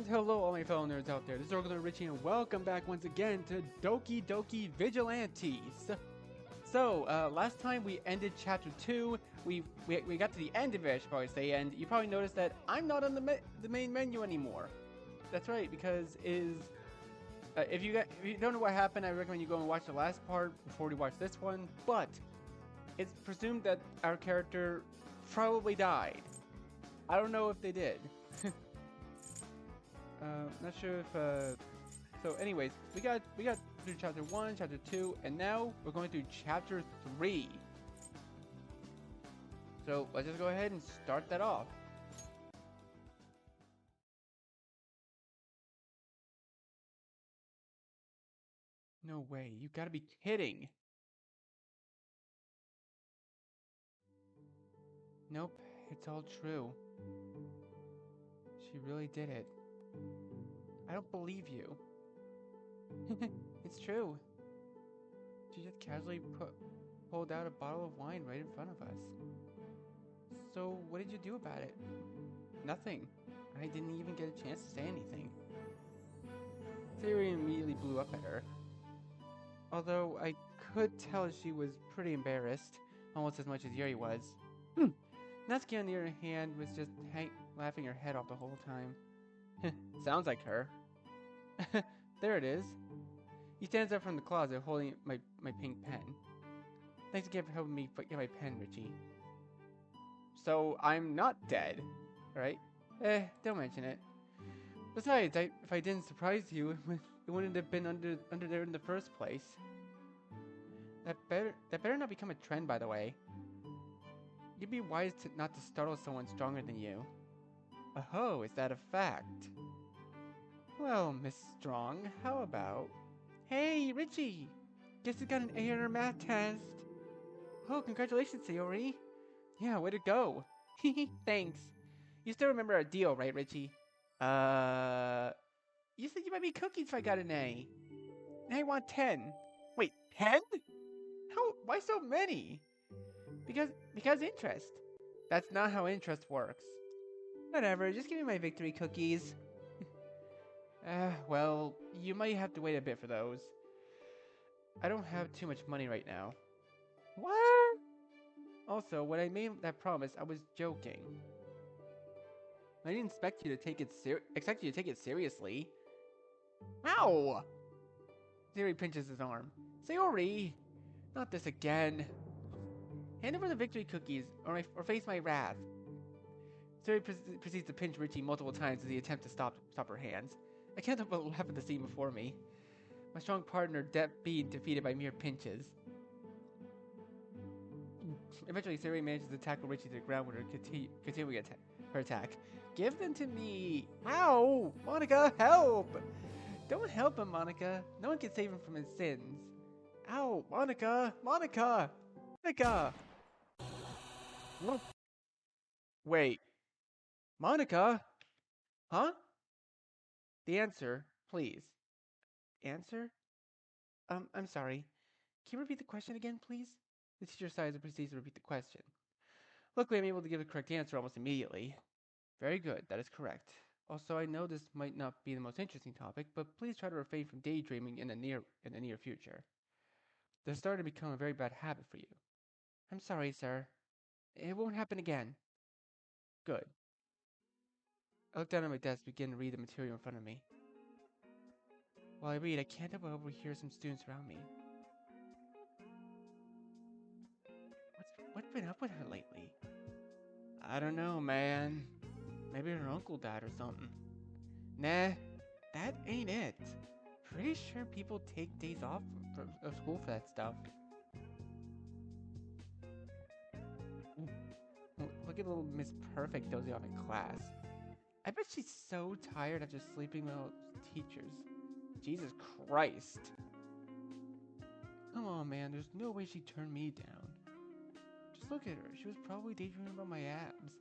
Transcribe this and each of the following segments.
Hello all my fellow nerds out there, this is Orgullar Richie and welcome back once again to Doki Doki Vigilantes. So, last time we ended chapter 2, we got to the end of it, I should probably say, and you probably noticed that I'm not on the main menu anymore. That's right, because if you don't know what happened, I recommend you go and watch the last part before you watch this one, but it's presumed that our character probably died. I don't know if they did. Not sure if, so anyways, we got through chapter 1, chapter 2, and now we're going through chapter 3. So let's just go ahead and start that off. No way, you gotta be kidding. Nope, it's all true. She really did it. I don't believe you. It's true. She just casually pulled out a bottle of wine right in front of us. So what did you do about it? Nothing. I didn't even get a chance to say anything. Theory immediately blew up at her. Although I could tell she was pretty embarrassed, almost as much as Yuri was. Natsuki, on the other hand, was just laughing her head off the whole time. Sounds like her. There it is. He stands up from the closet holding my pink pen. Thanks again for helping me get my pen, Richie. So I'm not dead, right? Don't mention it. Besides, if I didn't surprise you, it wouldn't have been under there in the first place. That better not become a trend, by the way. You'd be wise not to startle someone stronger than you. Oh, is that a fact? Well, Miss Strong, how about... Hey, Richie! Guess you got an A on our math test! Oh, congratulations, Sayori! Yeah, way to go! Thanks. You still remember our deal, right, Richie? You said you might be cookies if I got an A. Now I want 10. Wait, 10? Why so many? Because interest. That's not how interest works. Whatever, just give me my victory cookies. Well, you might have to wait a bit for those. I don't have too much money right now. What? Also, when I made that promise, I was joking. I didn't expect you to take it seriously. Ow! Sayori pinches his arm. Sayori! Not this again. Hand over the victory cookies, or face my wrath. Sayori proceeds to pinch Richie multiple times as he attempts to stop her hands. I can't help but laugh at the scene before me. My strong partner being defeated by mere pinches. Eventually, Sayori manages to tackle Richie to the ground with her continuing her attack. Give them to me! Ow! Monika, help! Don't help him, Monika. No one can save him from his sins. Ow! Monika! Monika! Monika! What? Wait. Monika? Huh? The answer, please. Answer? I'm sorry. Can you repeat the question again, please? The teacher sighs and proceeds to repeat the question. Luckily, I'm able to give the correct answer almost immediately. Very good, that is correct. Also, I know this might not be the most interesting topic, but please try to refrain from daydreaming in the near future. This is starting to become a very bad habit for you. I'm sorry, sir. It won't happen again. Good. I look down at my desk, begin to read the material in front of me. While I read, I can't help but overhear some students around me. What's been up with her lately? I don't know, man. Maybe her uncle died or something. Nah, that ain't it. Pretty sure people take days off of school for that stuff. Look at little Miss Perfect dozing off in class. I bet she's so tired after sleeping with all those teachers. Jesus Christ. Come on, man, there's no way she turned me down. Just look at her, she was probably daydreaming about my abs.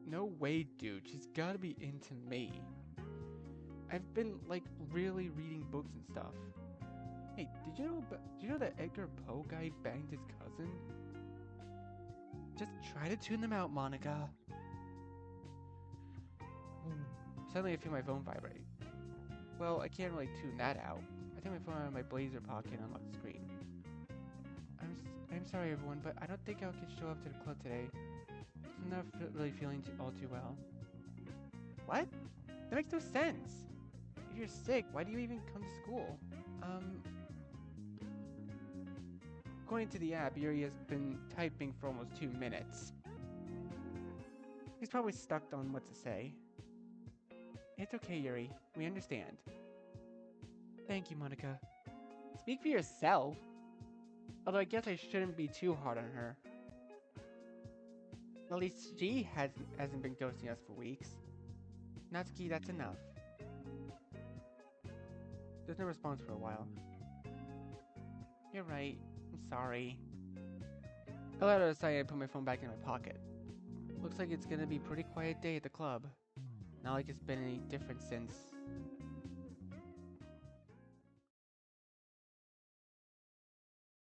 No way, dude, she's gotta be into me. I've been, like, really reading books and stuff. Hey, did you know that Edgar Poe guy banged his cousin? Just try to tune them out, Monika. Suddenly I feel my phone vibrate. Well, I can't really tune that out. I take my phone out of my blazer pocket and unlock the screen. I'm sorry everyone, but I don't think I can show up to the club today. I'm not really feeling all too well. What? That makes no sense. If you're sick, why do you even come to school? According to the app, Yuri has been typing for almost 2 minutes. He's probably stuck on what to say. It's okay, Yuri. We understand. Thank you, Monika. Speak for yourself. Although I guess I shouldn't be too hard on her. At least she hasn't been ghosting us for weeks. Natsuki, that's enough. There's no response for a while. You're right. I'm sorry. I let her aside and put my phone back in my pocket. Looks like it's gonna be a pretty quiet day at the club. Not like it's been any different since...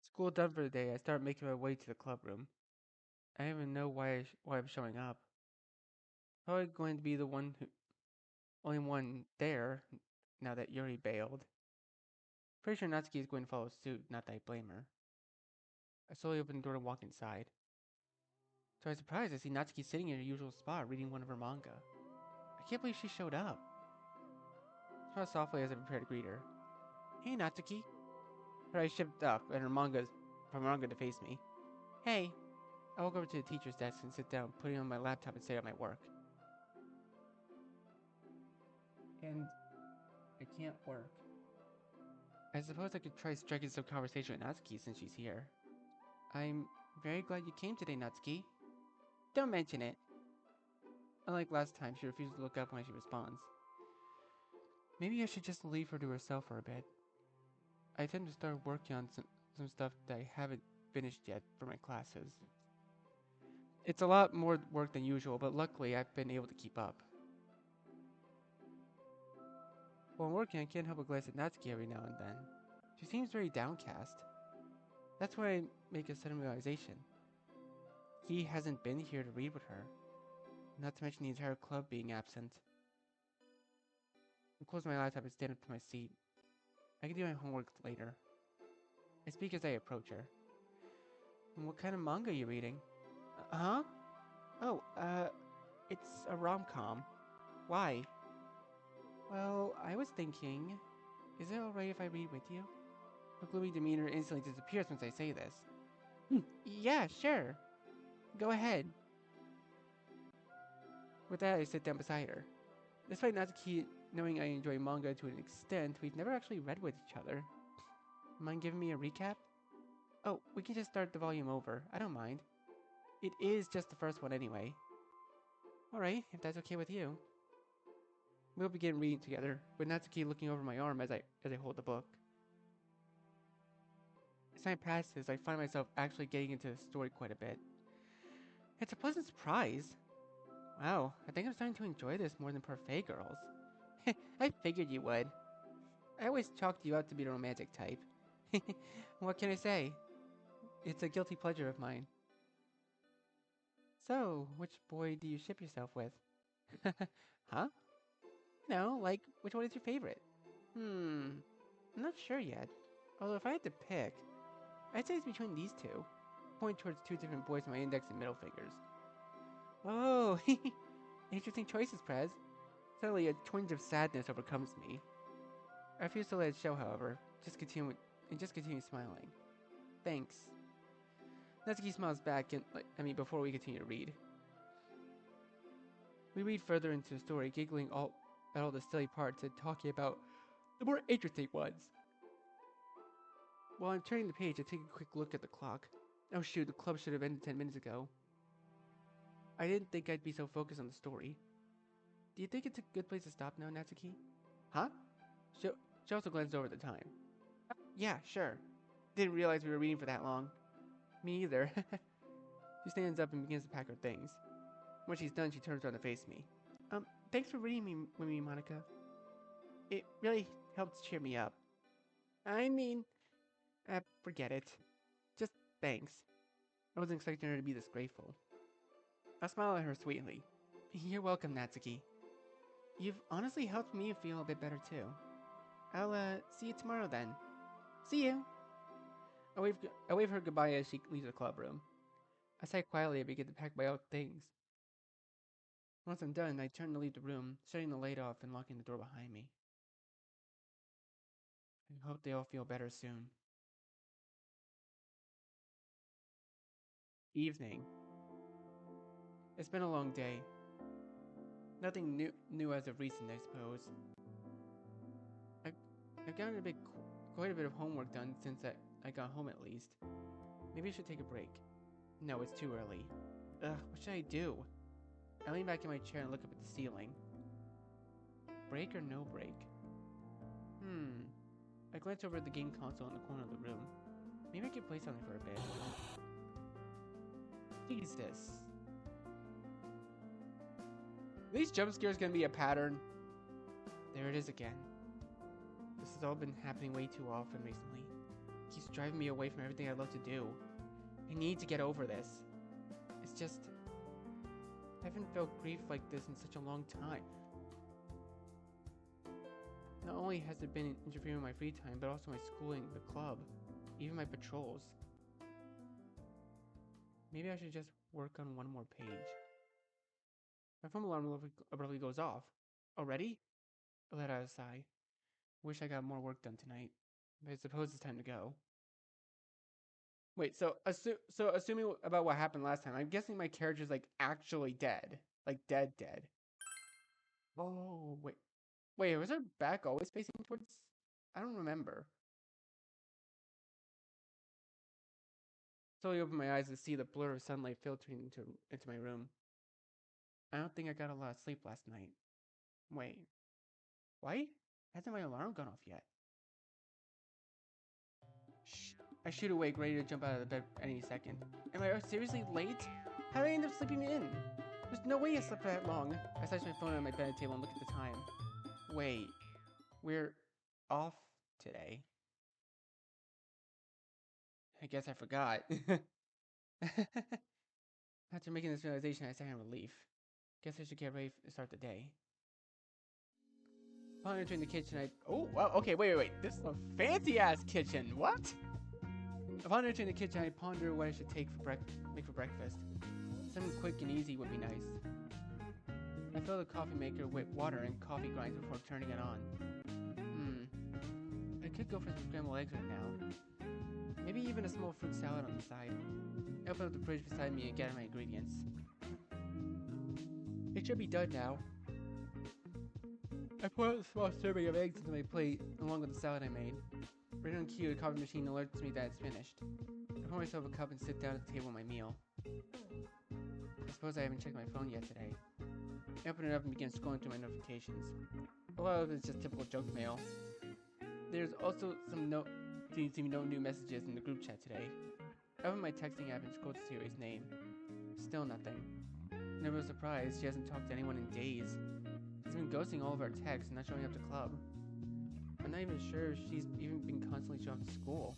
School done for the day, I start making my way to the club room. I don't even know why I'm showing up. Probably going to be the only one there, now that Yuri bailed. Pretty sure Natsuki is going to follow suit, not that I blame her. I slowly open the door and walk inside. To my surprise, I see Natsuki sitting in her usual spot, reading one of her manga. I can't believe she showed up. I smile softly as I prepare to greet her. Hey, Natsuki. Her eyes shift up, and her manga to face me. Hey. I walk over to the teacher's desk and sit down, putting on my laptop and set up my work. And I can't work. I suppose I could try striking some conversation with Natsuki since she's here. I'm very glad you came today, Natsuki. Don't mention it. Unlike last time, she refuses to look up when she responds. Maybe I should just leave her to herself for a bit. I tend to start working on some stuff that I haven't finished yet for my classes. It's a lot more work than usual, but luckily I've been able to keep up. While I'm working, I can't help but glance at Natsuki every now and then. She seems very downcast. That's when I make a sudden realization. He hasn't been here to read with her. Not to mention the entire club being absent. I close my laptop and stand up to my seat. I can do my homework later. I speak as I approach her. What kind of manga are you reading? Huh? Oh, it's a rom-com. Why? Well, I was thinking, is it alright if I read with you? Her gloomy demeanor instantly disappears once I say this. Yeah, sure. Go ahead. With that, I sit down beside her. Despite Natsuki knowing I enjoy manga to an extent, we've never actually read with each other. Mind giving me a recap? Oh, we can just start the volume over. I don't mind. It is just the first one anyway. Alright, if that's okay with you. We'll begin reading together, with Natsuki looking over my arm as I hold the book. As time passes, I find myself actually getting into the story quite a bit. It's a pleasant surprise. Wow, I think I'm starting to enjoy this more than Parfait Girls. I figured you would. I always chalked you out to be the romantic type. What can I say? It's a guilty pleasure of mine. So, which boy do you ship yourself with? Huh? No, like, which one is your favorite? I'm not sure yet. Although if I had to pick, I'd say it's between these two. Point towards two different boys with my index and middle fingers. Oh, interesting choices, Prez. Suddenly a twinge of sadness overcomes me. I refuse to let it show, however. Just continue smiling. Thanks. Natsuki smiles back at me before we continue to read. We read further into the story, giggling at all the silly parts and talking about the more interesting ones. While I'm turning the page, I take a quick look at the clock. Oh shoot, the club should have ended 10 minutes ago. I didn't think I'd be so focused on the story. Do you think it's a good place to stop now, Natsuki? Huh? She also glanced over at the time. Yeah, sure. Didn't realize we were reading for that long. Me either. She stands up and begins to pack her things. When she's done, she turns around to face me. Thanks for reading with me, Monika. It really helps cheer me up. I mean, forget it. Just thanks. I wasn't expecting her to be this grateful. I smile at her sweetly. You're welcome, Natsuki. You've honestly helped me feel a bit better too. I'll, see you tomorrow then. See you! I wave her goodbye as she leaves the club room. I sigh quietly and begin to pack my own things. Once I'm done, I turn to leave the room, shutting the light off and locking the door behind me. I hope they all feel better soon. Evening. It's been a long day. Nothing new as of recent, I suppose. I've, I've gotten quite a bit of homework done since I got home at least. Maybe I should take a break. No, it's too early. Ugh, what should I do? I lean back in my chair and look up at the ceiling. Break or no break? I glance over at the game console in the corner of the room. Maybe I can play something for a bit. Jesus. Are these jump scares gonna be a pattern? There it is again. This has all been happening way too often recently. It keeps driving me away from everything I love to do. I need to get over this. It's just... I haven't felt grief like this in such a long time. Not only has it been interfering with my free time, but also my schooling, the club, even my patrols. Maybe I should just work on one more page. My phone alarm abruptly goes off. Already? I let out a sigh. Wish I got more work done tonight. But I suppose it's time to go. Wait, so assuming about what happened last time, I'm guessing my character's like actually dead. Like dead. Oh, wait. Wait, was her back always facing towards... I don't remember. Slowly open my eyes to see the blur of sunlight filtering into my room. I don't think I got a lot of sleep last night. Wait. Why hasn't my alarm gone off yet? Shh. I shoot awake, ready to jump out of the bed any second. Am I seriously late? How did I end up sleeping in? There's no way I slept that long. I slice my phone on my bed table and look at the time. Wait. We're off today. I guess I forgot. After making this realization, I sigh in relief. Guess I should get ready to start the day. Upon entering the kitchen, oh, wow, okay, wait. This is a fancy-ass kitchen. What? Upon entering the kitchen, I ponder what I should make for breakfast. Something quick and easy would be nice. I fill the coffee maker with water and coffee grinds before turning it on. I could go for some scrambled eggs right now. Maybe even a small fruit salad on the side. I open up the fridge beside me and gather my ingredients. It should be done now. I pour out a small serving of eggs into my plate, along with the salad I made. Right on cue, the coffee machine alerts me that it's finished. I pour myself a cup and sit down at the table with my meal. I suppose I haven't checked my phone yet today. I open it up and begin scrolling through my notifications. A lot of it is just typical junk mail. There's also no new messages in the group chat today. I open my texting app and scroll to see Ray's name. Still nothing. Never surprised, she hasn't talked to anyone in days. She's been ghosting all of our texts and not showing up to club. I'm not even sure if she's even been constantly showing up to school.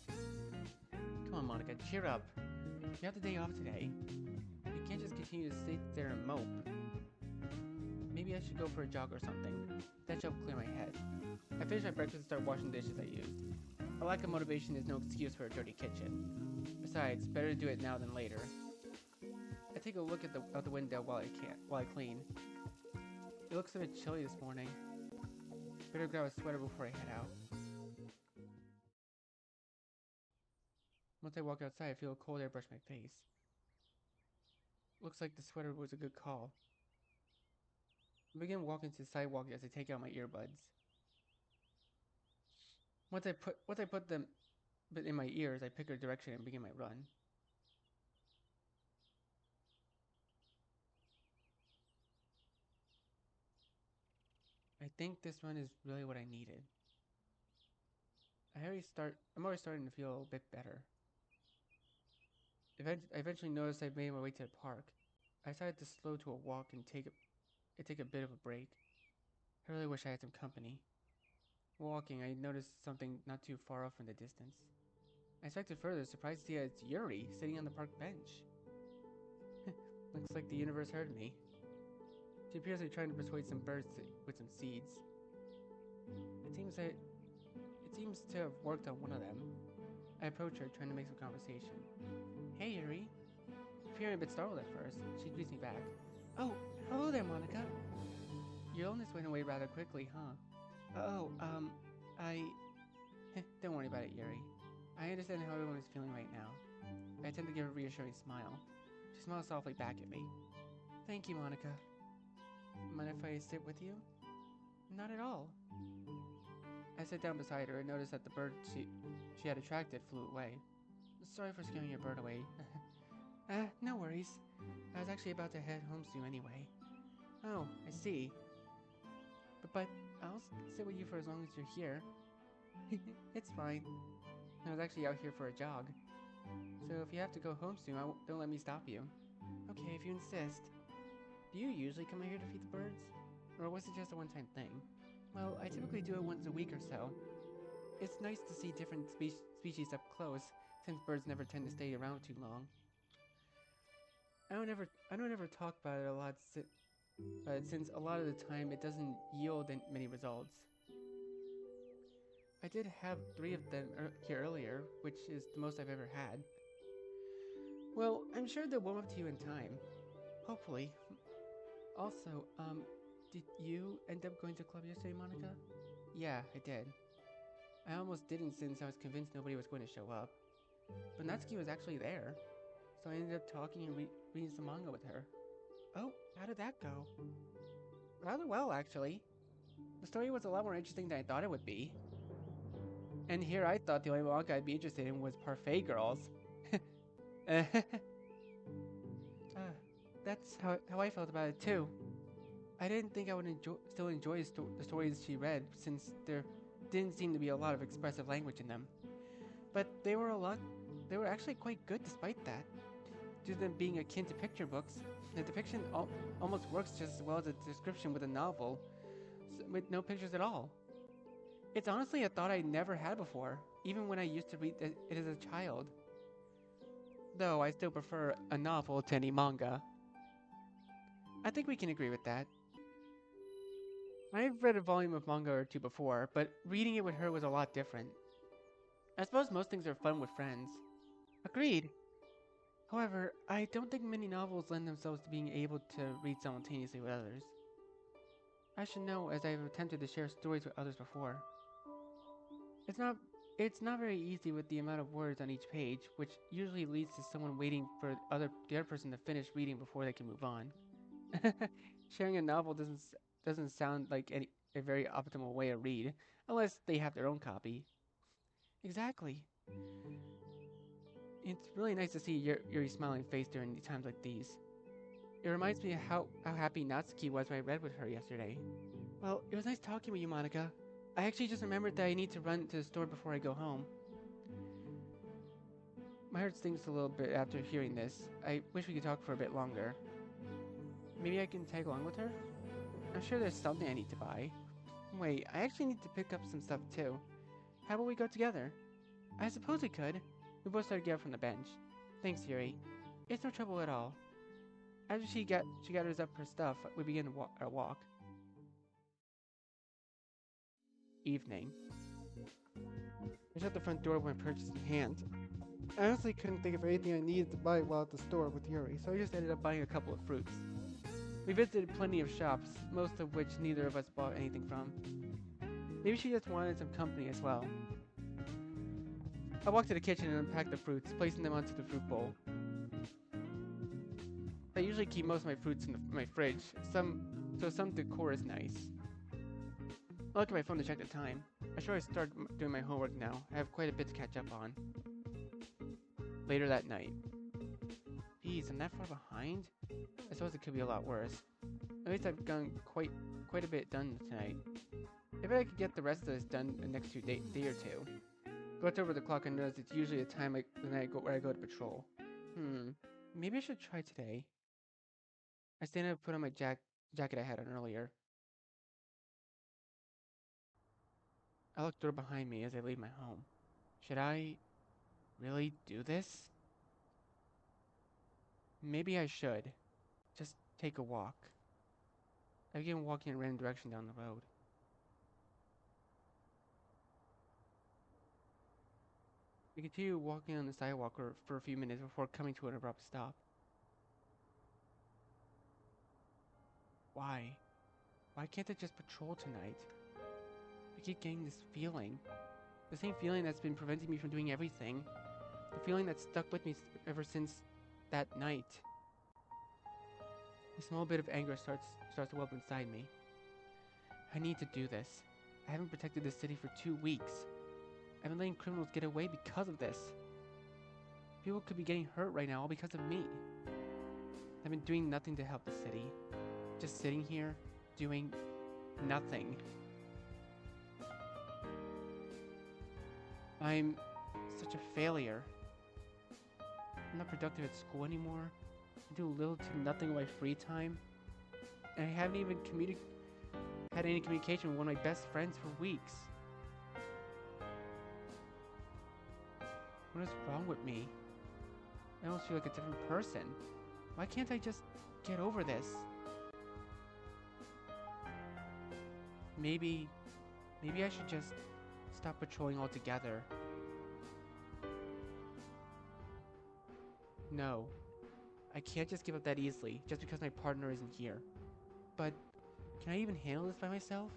Come on, Monika, cheer up. You have the day off today. You can't just continue to sit there and mope. Maybe I should go for a jog or something. That should help clear my head. I finish my breakfast and start washing dishes I used. A lack of motivation is no excuse for a dirty kitchen. Besides, better to do it now than later. I take a look out the window while I clean. It looks a bit chilly this morning. Better grab a sweater before I head out. Once I walk outside, I feel a cold air brush my face. Looks like the sweater was a good call. I begin walking to the sidewalk as I take out my earbuds. Once I put them in my ears, I pick a direction and begin my run. I think this run is really what I needed. I'm already starting to feel a bit better. I eventually noticed I'd made my way to the park. I decided to slow to a walk and take a bit of a break. I really wish I had some company. Walking, I noticed something not too far off in the distance. I inspected further, surprised to see that it's Yuri sitting on the park bench. Looks like the universe heard me. She appears to be trying to persuade some birds with some seeds. It seems to have worked on one of them. I approach her, trying to make some conversation. Hey, Yuri. Appearing a bit startled at first, she greets me back. Oh, hello there, Monika. Your illness went away rather quickly, huh? Oh, I... Don't worry about it, Yuri. I understand how everyone is feeling right now. I attempt to give a reassuring smile. She smiles softly back at me. Thank you, Monika. Mind if I sit with you? Not at all. I sit down beside her and notice that the bird she had attracted flew away. Sorry for scaring your bird away. No worries. I was actually about to head home soon anyway. Oh, I see. But I'll sit with you for as long as you're here. It's fine. I was actually out here for a jog. So if you have to go home soon, don't let me stop you. Okay, if you insist. Do you usually come out here to feed the birds? Or was it just a one-time thing? Well, I typically do it once a week or so. It's nice to see different species up close, since birds never tend to stay around too long. I don't ever talk about it a lot, since a lot of the time it doesn't yield many results. I did have 3 of them here earlier, which is the most I've ever had. Well, I'm sure they'll warm up to you in time. Hopefully. Also, did you end up going to club yesterday, Monika? Yeah, I did. I almost didn't since I was convinced nobody was going to show up. But Natsuki was actually there, so I ended up talking and reading some manga with her. Oh, how did that go? Rather well, actually. The story was a lot more interesting than I thought it would be. And here I thought the only manga I'd be interested in was Parfait Girls. That's how I felt about it too. I didn't think I would still enjoy the stories she read, since there didn't seem to be a lot of expressive language in them. But they were actually quite good despite that. Due to them being akin to picture books, the depiction almost works just as well as a description with a novel, with no pictures at all. It's honestly a thought I never had before, even when I used to read it as a child. Though I still prefer a novel to any manga. I think we can agree with that. I've read a volume of manga or two before, but reading it with her was a lot different. I suppose most things are fun with friends. Agreed. However, I don't think many novels lend themselves to being able to read simultaneously with others. I should know, as I have attempted to share stories with others before. It's not very easy with the amount of words on each page, which usually leads to someone waiting for the other person to finish reading before they can move on. Sharing a novel doesn't sound like a very optimal way to read, unless they have their own copy. Exactly. It's really nice to see Yuri's smiling face during times like these. It reminds me of how happy Natsuki was when I read with her yesterday. Well, it was nice talking with you, Monika. I actually just remembered that I need to run to the store before I go home. My heart stings a little bit after hearing this. I wish we could talk for a bit longer. Maybe I can tag along with her? I'm sure there's something I need to buy. Wait, I actually need to pick up some stuff too. How about we go together? I suppose we could. We both started to get up from the bench. Thanks, Yuri. It's no trouble at all. After she gathers up her stuff, we begin our walk. Evening. I shut the front door with my purchase in hand. I honestly couldn't think of anything I needed to buy while at the store with Yuri, so I just ended up buying a couple of fruits. We visited plenty of shops, most of which neither of us bought anything from. Maybe she just wanted some company as well. I walked to the kitchen and unpacked the fruits, placing them onto the fruit bowl. I usually keep most of my fruits in my fridge, so some decor is nice. I look at my phone to check the time. I should start doing my homework now. I have quite a bit to catch up on. Later that night. Geez, I'm that far behind? I suppose it could be a lot worse. At least I've done quite a bit done tonight. I bet I could get the rest of this done the next day or two. Glanced over the clock and noticed it's usually a time where I go to patrol. Maybe I should try today. I stand up and put on my jacket I had on earlier. I look door behind me as I leave my home. Should I really do this? Maybe I should. Just take a walk. I began walking in a random direction down the road. I continued walking on the sidewalk for a few minutes before coming to an abrupt stop. Why? Why can't I just patrol tonight? I keep getting this feeling. The same feeling that's been preventing me from doing everything. The feeling that's stuck with me ever since that night. A small bit of anger starts to well up inside me. I need to do this. I haven't protected this city for 2 weeks. I've been letting criminals get away because of this. People could be getting hurt right now all because of me. I've been doing nothing to help the city. Just sitting here, doing nothing. I'm such a failure. I'm not productive at school anymore. I do little to nothing with my free time. And I haven't even had any communication with one of my best friends for weeks. What is wrong with me? I almost feel like a different person. Why can't I just get over this? Maybe I should just stop patrolling altogether. No, I can't just give up that easily just because my partner isn't here. But can I even handle this by myself?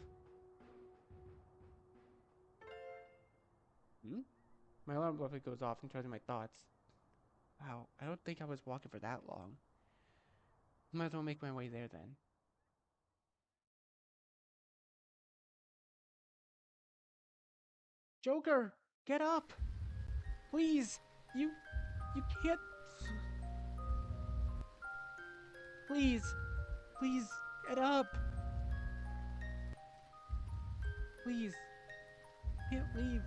My alarm abruptly goes off and interrupting my thoughts. Wow, I don't think I was walking for that long. Might as well make my way there then. Joker, get up! Please! You can't... Please! Please, get up! Please! Can't leave.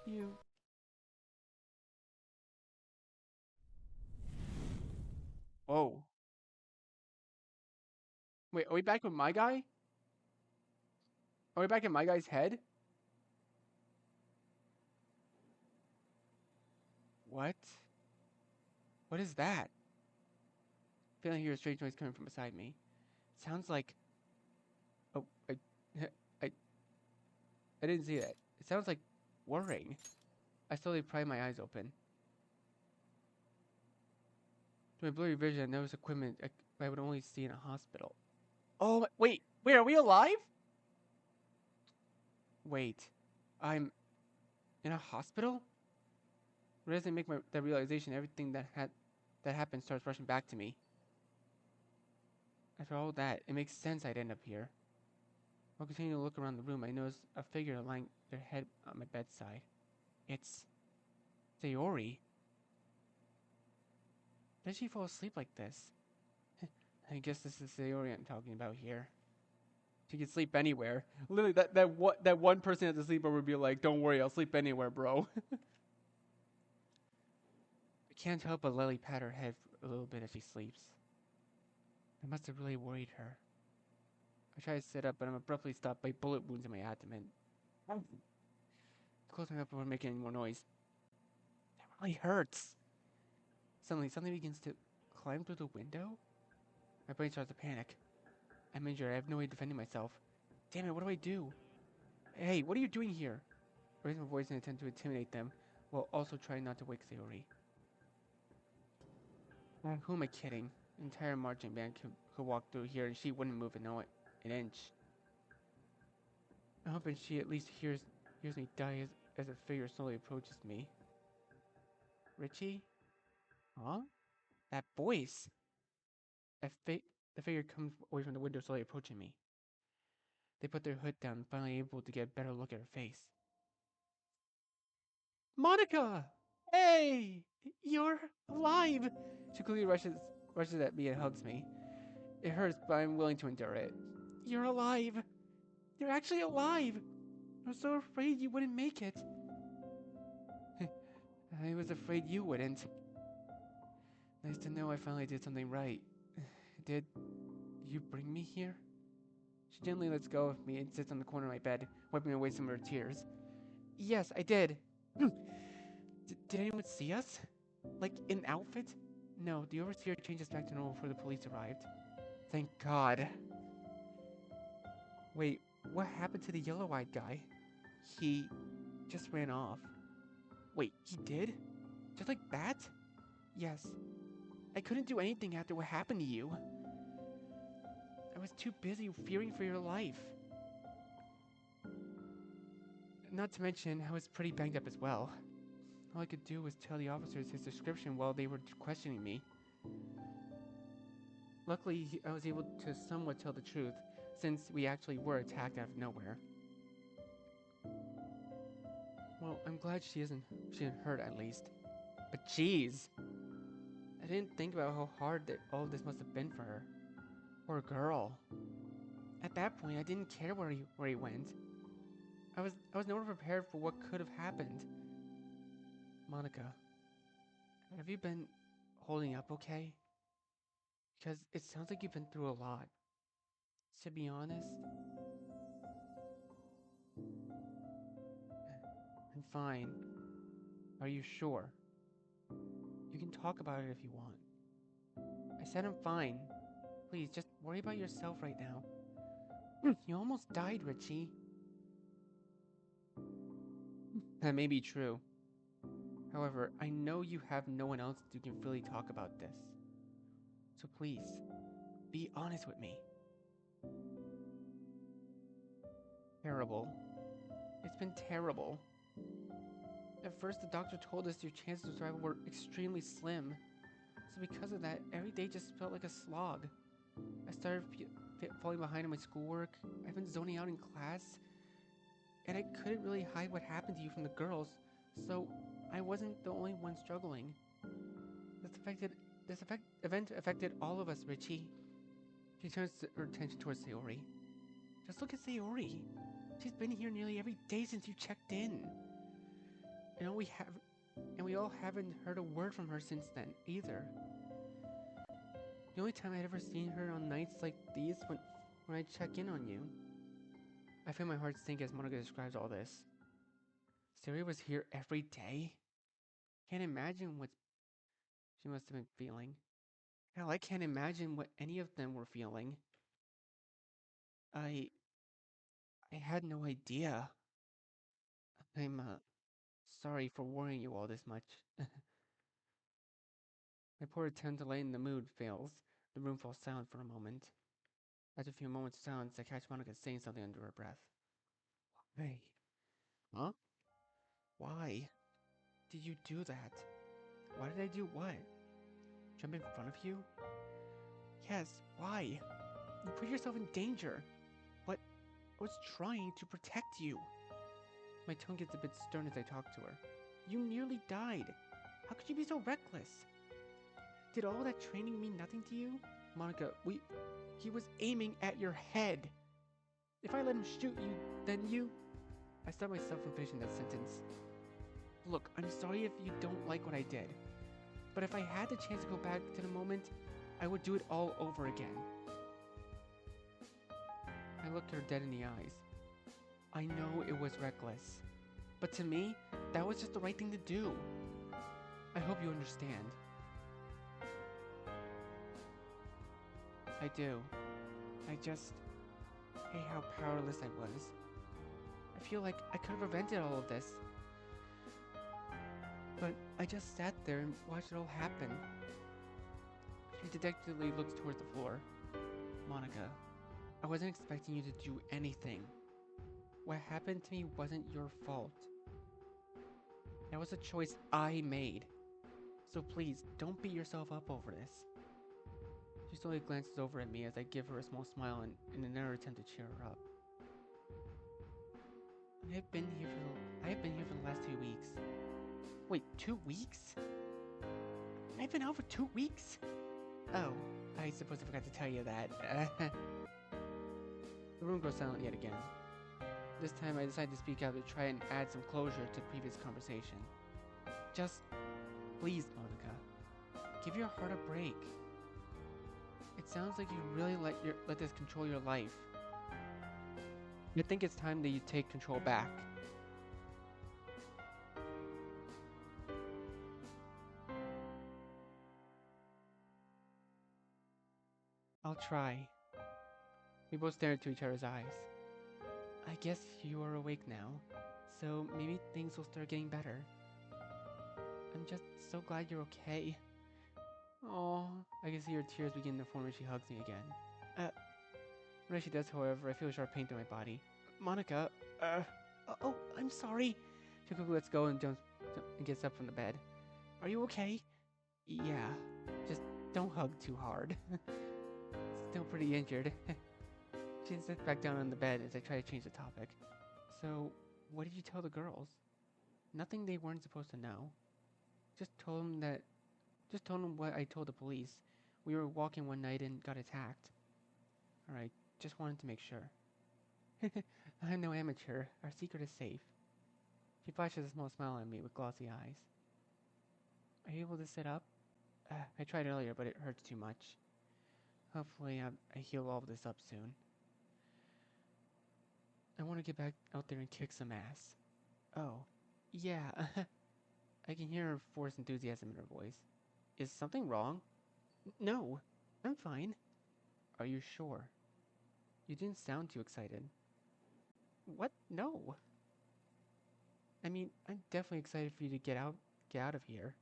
You... Whoa. Wait, are we back with my guy? Are we back in my guy's head? What? What is that? Feeling I hear a strange noise coming from beside me. It sounds like... Oh, I didn't see that. It sounds like whirring. I slowly pry my eyes open. To my blurry vision, I notice equipment I would only see in a hospital. Oh, wait, are we alive? Wait, I'm in a hospital? Right as I make that realization, everything that happened starts rushing back to me. After all that, it makes sense I'd end up here. While continuing to look around the room, I notice a figure lying their head on my bedside. It's Sayori. Did she fall asleep like this? I guess this is Sayori I'm talking about here. She can sleep anywhere. Literally, that one person at the sleepover would be like, "Don't worry, I'll sleep anywhere, bro." I can't help but Lily pat her head a little bit as she sleeps. I must have really worried her. I try to sit up, but I'm abruptly stopped by bullet wounds in my abdomen. Close my mouth before making any more noise. That really hurts. Suddenly, something begins to climb through the window. My brain starts to panic. I'm injured. I have no way of defending myself. Damn it, what do I do? Hey, what are you doing here? I raise my voice in an attempt to intimidate them, while also trying not to wake Sayori. Who am I kidding? An entire marching band could walk through here and she wouldn't move an inch. I'm hoping she at least hears me die as a figure slowly approaches me. Richie? Huh? That voice! The figure comes away from the window, slowly approaching me. They put their hood down, finally able to get a better look at her face. Monika! Hey! You're alive! She quickly rushes at me and hugs me. It hurts, but I'm willing to endure it. You're alive! You're actually alive! I was so afraid you wouldn't make it. I was afraid you wouldn't. Nice to know I finally did something right. Did you bring me here? She gently lets go of me and sits on the corner of my bed, wiping away some of her tears. Yes, I did. Did anyone see us? Like, in outfit? No, the overseer changed us back to normal before the police arrived. Thank God. Wait, what happened to the yellow-eyed guy? He just ran off. Wait, he did? Just like that? Yes. I couldn't do anything after what happened to you. I was too busy fearing for your life. Not to mention, I was pretty banged up as well. All I could do was tell the officers his description while they were questioning me. Luckily, I was able to somewhat tell the truth, since we actually were attacked out of nowhere. Well, I'm glad she isn't hurt at least. But jeez! I didn't think about how hard all of this must have been for her. Poor girl. At that point, I didn't care where he went. I was never prepared for what could have happened. Monika, have you been holding up okay? Because it sounds like you've been through a lot. To be honest, I'm fine. Are you sure? You can talk about it if you want. I said I'm fine. Please, just worry about yourself right now. You almost died, Richie. That may be true. However, I know you have no one else you can freely talk about this. So please, be honest with me. Terrible. It's been terrible. At first, the doctor told us your chances of survival were extremely slim. So because of that, every day just felt like a slog. I started falling behind in my schoolwork. I've been zoning out in class. And I couldn't really hide what happened to you from the girls, so I wasn't the only one struggling. This event affected all of us, Richie. She turns her attention towards Sayori. Just look at Sayori. She's been here nearly every day since you checked in. And we all haven't heard a word from her since then, either. The only time I'd ever seen her on nights like these when I check in on you. I feel my heart sink as Monika describes all this. Sayori was here every day? Can't imagine what she must have been feeling. Hell, I can't imagine what any of them were feeling. I had no idea. I'm, sorry for worrying you all this much. My poor attempt to lighten the mood fails. The room falls silent for a moment. After a few moments of silence, I catch Monika saying something under her breath. Hey. Huh? Why did you do that? Why did I do what? Jump in front of you? Yes, why? You put yourself in danger. But I was trying to protect you. My tone gets a bit stern as I talk to her. You nearly died. How could you be so reckless? Did all that training mean nothing to you? Monika, he was aiming at your head. If I let him shoot you, then you... I stopped myself from finishing that sentence. Look, I'm sorry if you don't like what I did. But if I had the chance to go back to the moment, I would do it all over again. I looked her dead in the eyes. I know it was reckless. But to me, that was just the right thing to do. I hope you understand. I do. I hate how powerless I was. I feel like I could have prevented all of this. But I just sat there and watched it all happen. She detectively looks towards the floor. Monika, I wasn't expecting you to do anything. What happened to me wasn't your fault. That was a choice I made. So please, don't beat yourself up over this. She slowly glances over at me as I give her a small smile in another attempt to cheer her up. I have been here for the last 2 weeks. Wait, 2 weeks? I've been out for 2 weeks? Oh, I suppose I forgot to tell you that. The room goes silent yet again. This time I decide to speak out to try and add some closure to the previous conversation. Just, please, Monika, give your heart a break. It sounds like you really let this control your life. I think it's time that you take control back. I'll try. We both stared into each other's eyes. I guess you are awake now, so maybe things will start getting better. I'm just so glad you're okay. Oh, I can see her tears begin to form as she hugs me again. When she does, however, I feel a sharp pain through my body. Monika, oh, I'm sorry. She quickly lets go and jumps and gets up from the bed. Are you okay? Yeah, just don't hug too hard. Still pretty injured. She sits back down on the bed as I try to change the topic. So, what did you tell the girls? Nothing they weren't supposed to know. Just told them what I told the police. We were walking one night and got attacked. Alright, just wanted to make sure. I'm no amateur. Our secret is safe. She flashes a small smile at me with glossy eyes. Are you able to sit up? I tried earlier, but it hurts too much. Hopefully, I heal all of this up soon. I want to get back out there and kick some ass. Oh, yeah. I can hear her forced enthusiasm in her voice. Is something wrong? No, I'm fine. Are you sure? You didn't sound too excited. What? No. I mean, I'm definitely excited for you to get out of here.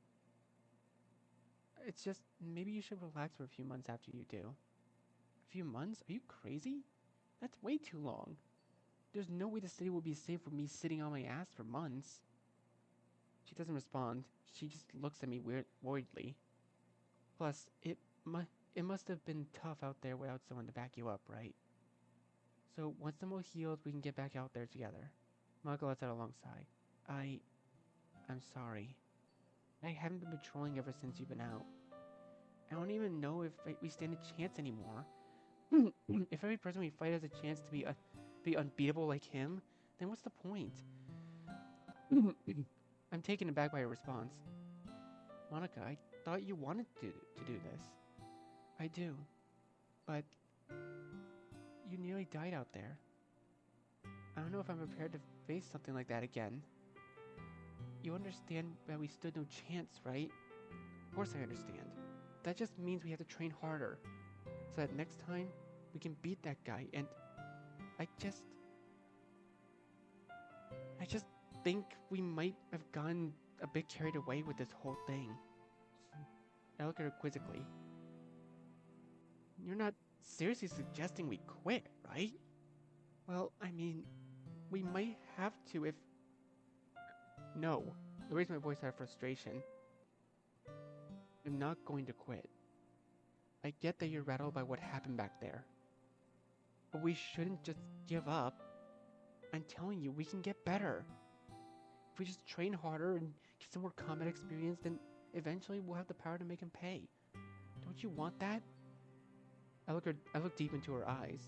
It's just, maybe you should relax for a few months after you do. A few months? Are you crazy? That's way too long. There's no way the city will be safe with me sitting on my ass for months. She doesn't respond. She just looks at me worriedly. Plus, it must have been tough out there without someone to back you up, right? So once I'm all healed, we can get back out there together. Monika lets out a long sigh. I'm sorry. I haven't been patrolling ever since you've been out. I don't even know if we stand a chance anymore. If every person we fight has a chance to be unbeatable like him, then what's the point? I'm taken aback by her response. Monika, I thought you wanted to do this. I do. But you nearly died out there. I don't know if I'm prepared to face something like that again. You understand that we stood no chance, right? Of course I understand. That just means we have to train harder, so that next time we can beat that guy, and I just think we might have gotten a bit carried away with this whole thing. I look at her quizzically. You're not seriously suggesting we quit, right? Well, I mean, we might have to if... No. I raised my voice out of frustration. I'm not going to quit. I get that you're rattled by what happened back there. But we shouldn't just give up. I'm telling you, we can get better. If we just train harder and get some more combat experience, then eventually we'll have the power to make him pay. Don't you want that? I look deep into her eyes.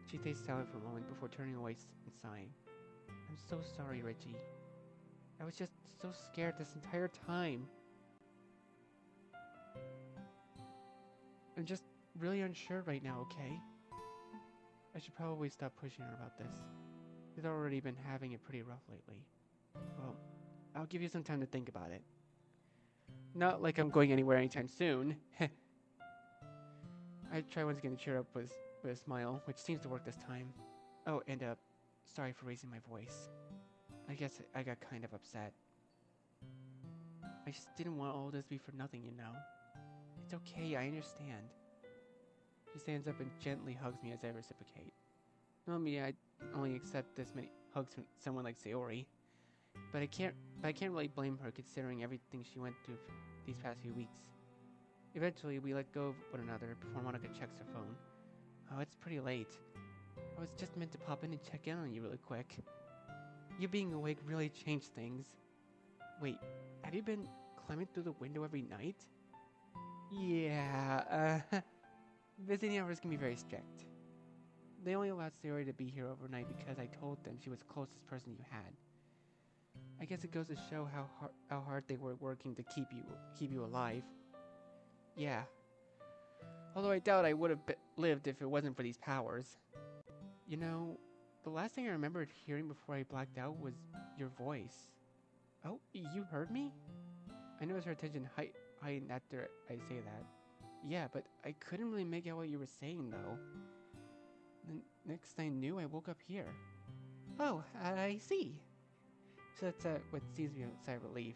She stays silent for a moment before turning away and sighing. I'm so sorry, Richie. I was just so scared this entire time. I'm just really unsure right now, okay? I should probably stop pushing her about this. She's already been having it pretty rough lately. Well, I'll give you some time to think about it. Not like I'm going anywhere anytime soon. I try once again to cheer up with a smile, which seems to work this time. Oh, and sorry for raising my voice. I guess I got kind of upset. I just didn't want all this to be for nothing, you know. It's okay, I understand. She stands up and gently hugs me as I reciprocate. Normally, I'd only accept this many hugs from someone like Sayori, but I can't really blame her considering everything she went through these past few weeks. Eventually, we let go of one another before Monika checks her phone. Oh, it's pretty late. I was just meant to pop in and check in on you really quick. You being awake really changed things. Wait, have you been climbing through the window every night? Yeah, visiting hours can be very strict. They only allowed Sayori to be here overnight because I told them she was the closest person you had. I guess it goes to show how hard they were working to keep you alive. Yeah. Although I doubt I would have lived if it wasn't for these powers. You know, the last thing I remembered hearing before I blacked out was your voice. Oh, you heard me? I noticed her attention heightened after I say that. Yeah, but I couldn't really make out what you were saying, though. The next I knew, I woke up here. Oh, I see. So that's what seems to be a sigh of relief.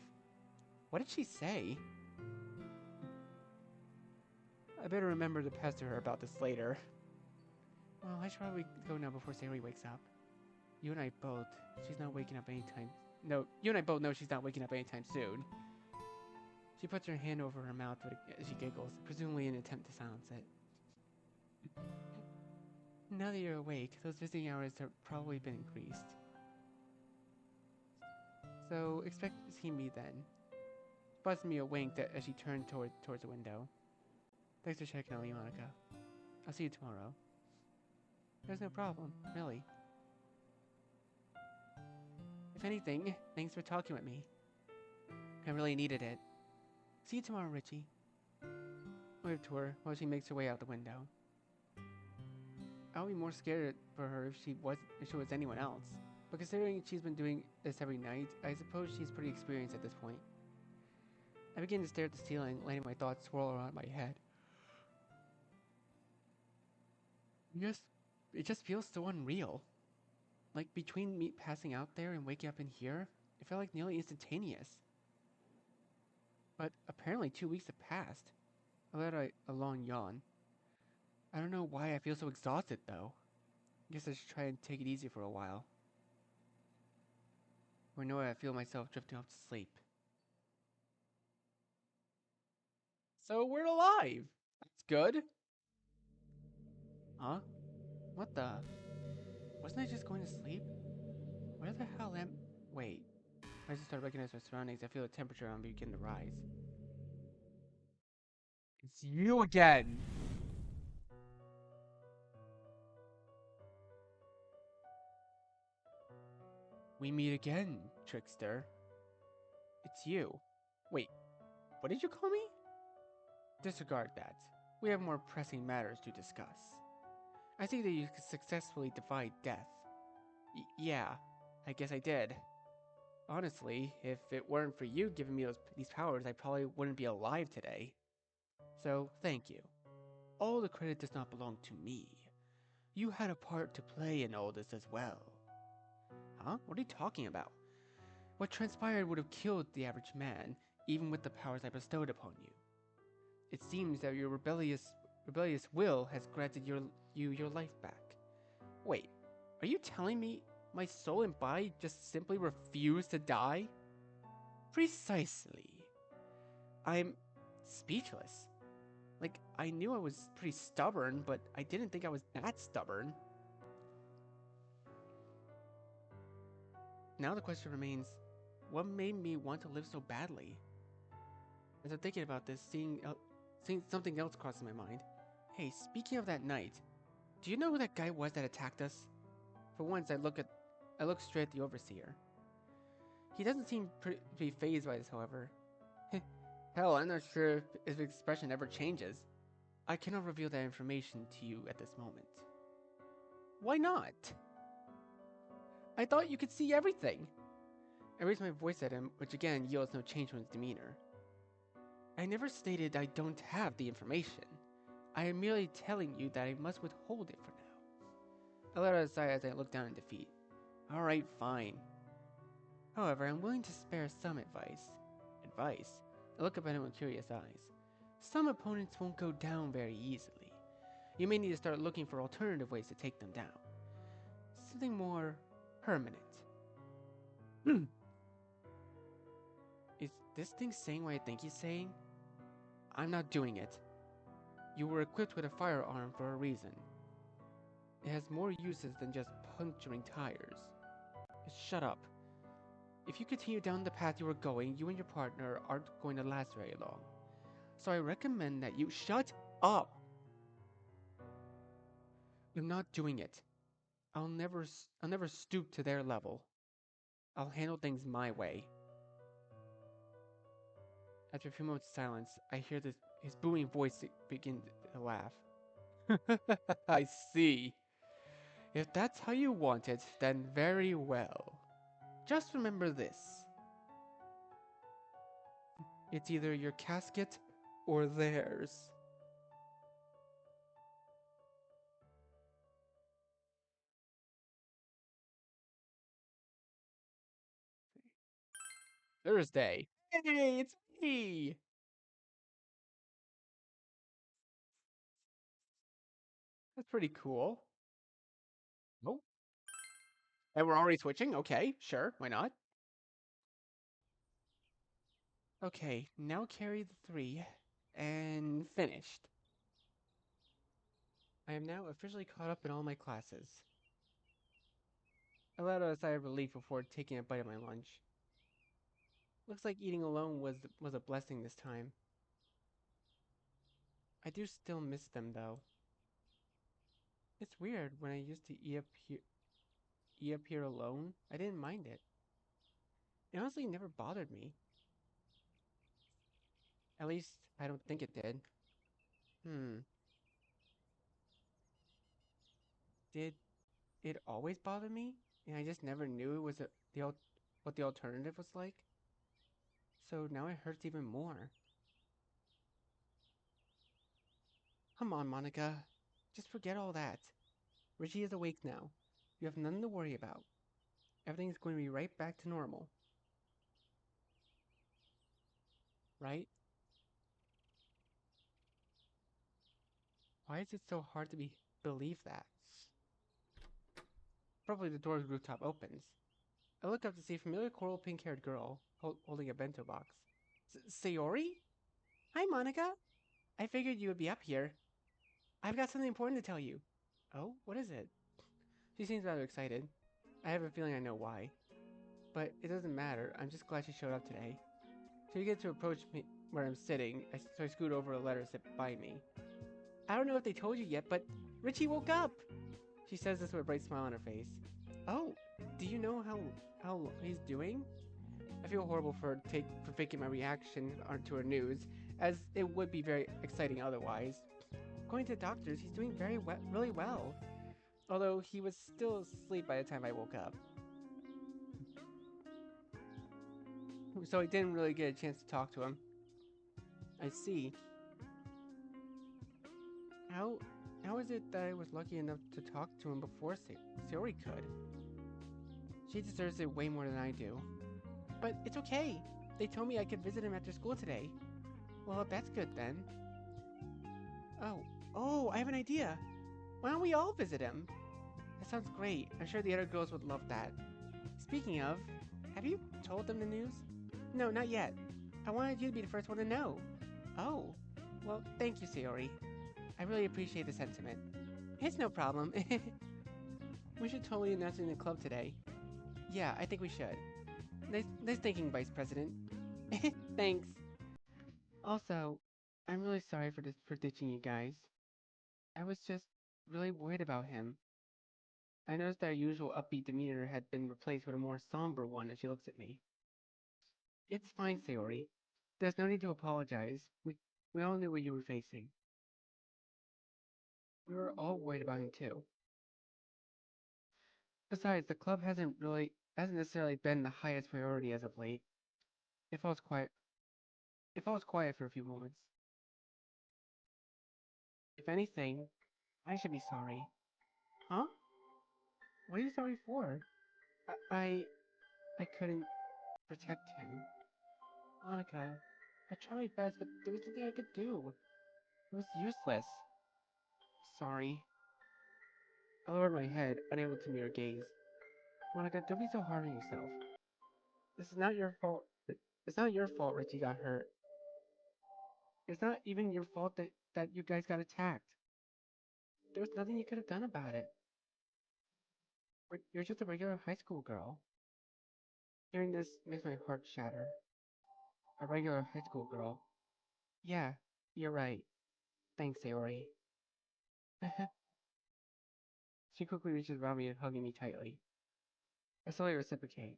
What did she say? I better remember to pester her about this later. Well, I should probably go now before Sayori wakes up. You and I both. She's not waking up anytime. No, you and I both know she's not waking up anytime soon. She puts her hand over her mouth as she giggles, presumably in an attempt to silence it. Now that you're awake, those visiting hours have probably been increased. So, expect to see me then. She buzzed me a wink as she turned towards the window. Thanks for checking on me, Monika. I'll see you tomorrow. There's no problem, really. If anything, thanks for talking with me. I really needed it. See you tomorrow, Richie. I wave to her while she makes her way out the window. I'll be more scared for her if she was anyone else. But considering she's been doing this every night, I suppose she's pretty experienced at this point. I begin to stare at the ceiling, letting my thoughts swirl around my head. It just feels so unreal. Like, between me passing out there and waking up in here, it felt like nearly instantaneous. But apparently 2 weeks have passed. I let out a long yawn. I don't know why I feel so exhausted, though. Guess I should try and take it easy for a while. Or no, I feel myself drifting off to sleep. So we're alive! That's good. Huh? What the? Wasn't I just going to sleep? Where the hell am... Wait. I just start recognizing my surroundings. I feel the temperature on me begin to rise. It's you again! We meet again, trickster. It's you. Wait, what did you call me? Disregard that. We have more pressing matters to discuss. I see that you successfully defied death. Yeah, I guess I did. Honestly, if it weren't for you giving me these powers, I probably wouldn't be alive today. So, thank you. All the credit does not belong to me. You had a part to play in all this as well. Huh? What are you talking about? What transpired would have killed the average man, even with the powers I bestowed upon you. It seems that your rebellious will has granted you your life back. Wait, are you telling me my soul and body just simply refuse to die? Precisely. I'm speechless. Like, I knew I was pretty stubborn, but I didn't think I was that stubborn. Now the question remains, what made me want to live so badly? As I'm thinking about this, seeing something else crosses my mind. Hey, speaking of that night, do you know who that guy was that attacked us? For once, I look straight at the overseer. He doesn't seem to be fazed by this, however. Hell, I'm not sure if his expression ever changes. I cannot reveal that information to you at this moment. Why not? I thought you could see everything. I raise my voice at him, which again yields no change from his demeanor. I never stated I don't have the information. I am merely telling you that I must withhold it for now. I let out a sigh as I look down in defeat. Alright, fine. However, I'm willing to spare some advice. Advice? I look up at him with curious eyes. Some opponents won't go down very easily. You may need to start looking for alternative ways to take them down. Something more permanent. Is this thing saying what I think he's saying? I'm not doing it. You were equipped with a firearm for a reason. It has more uses than just puncturing tires. Shut up. If you continue down the path you are going, you and your partner aren't going to last very long. So I recommend that you shut up! I'm not doing it. I'll never stoop to their level. I'll handle things my way. After a few moments of silence, I hear his booming voice begin to laugh. I see. If that's how you want it, then very well. Just remember this. It's either your casket or theirs. Thursday. Hey, it's me. That's pretty cool. Oh, and we're already switching? Okay, sure, why not? Okay, now carry the 3. And finished. I am now officially caught up in all my classes. I let out a sigh of relief before taking a bite of my lunch. Looks like eating alone was a blessing this time. I do still miss them though. It's weird when I used to eat up here alone. I didn't mind it. It honestly never bothered me. At least I don't think it did. Hmm. Did it always bother me? And I just never knew it was what the alternative was like? So now it hurts even more. Come on, Monika. Just forget all that. Richie is awake now. You have nothing to worry about. Everything is going to be right back to normal. Right? Why is it so hard to believe that? Probably the door's rooftop opens. I look up to see a familiar coral pink-haired girl holding a bento box. Sayori? Hi, Monika. I figured you would be up here. I've got something important to tell you. Oh, what is it? She seems rather excited. I have a feeling I know why. But it doesn't matter. I'm just glad she showed up today. She begins to approach me where I'm sitting, so I scoot over to let her sit by me. I don't know if they told you yet, but Richie woke up! She says this with a bright smile on her face. Oh, do you know how he's doing? I feel horrible for faking my reaction to her news, as it would be very exciting otherwise. According to the doctors, he's doing really well. Although he was still asleep by the time I woke up. So I didn't really get a chance to talk to him. I see. How how is it that I was lucky enough to talk to him before Sayori could? She deserves it way more than I do. But it's okay. They told me I could visit him after school today. Well, that's good then. Oh, I have an idea. Why don't we all visit him? That sounds great. I'm sure the other girls would love that. Speaking of, have you told them the news? No, not yet. I wanted you to be the first one to know. Oh, well, thank you, Sayori. I really appreciate the sentiment. It's no problem. We should totally announce it in the club today. Yeah, I think we should. Nice thinking, Vice President. Thanks. Also, I'm really sorry for ditching you guys. I was just really worried about him. I noticed that our usual upbeat demeanor had been replaced with a more somber one as she looks at me. It's fine, Sayori. There's no need to apologize. We all knew what you were facing. We were all worried about him too. Besides, the club hasn't necessarily been the highest priority as of late. If I was quiet if I was quiet for a few moments. If anything, I should be sorry. Huh? What are you sorry for? I I couldn't protect him. Monika, I tried my best, but there was nothing I could do. It was useless. Sorry. I lowered my head, unable to meet her gaze. Monika, don't be so hard on yourself. This is not your fault. It's not your fault Richie got hurt. It's not even your fault that you guys got attacked. There was nothing you could have done about it. You're just a regular high school girl. Hearing this makes my heart shatter. A regular high school girl. Yeah, you're right. Thanks, Sayori. She quickly reaches around me and hugging me tightly. I slowly reciprocate.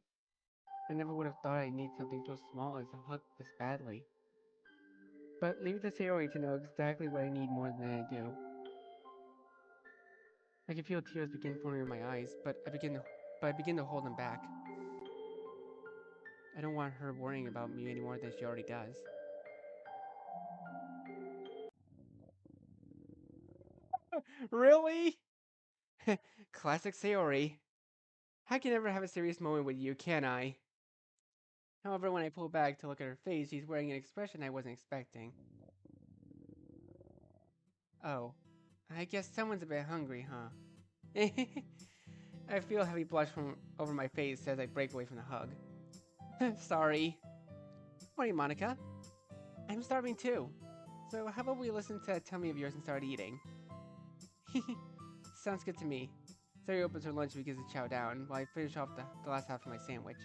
I never would have thought I'd need something so small as a hug this badly. But leave it to Sayori to know exactly what I need more than I do. I can feel tears begin forming in my eyes, but I begin to hold them back. I don't want her worrying about me any more than she already does. Really? Classic Sayori. I can never have a serious moment with you, can I? However, when I pull back to look at her face, she's wearing an expression I wasn't expecting. Oh, I guess someone's a bit hungry, huh? I feel a heavy blush from over my face as I break away from the hug. Sorry. Morning, Monika. I'm starving too. So how about we listen to that tummy of yours and start eating? Sounds good to me. Sari opens her lunch and begins to chow down, while I finish off the last half of my sandwich.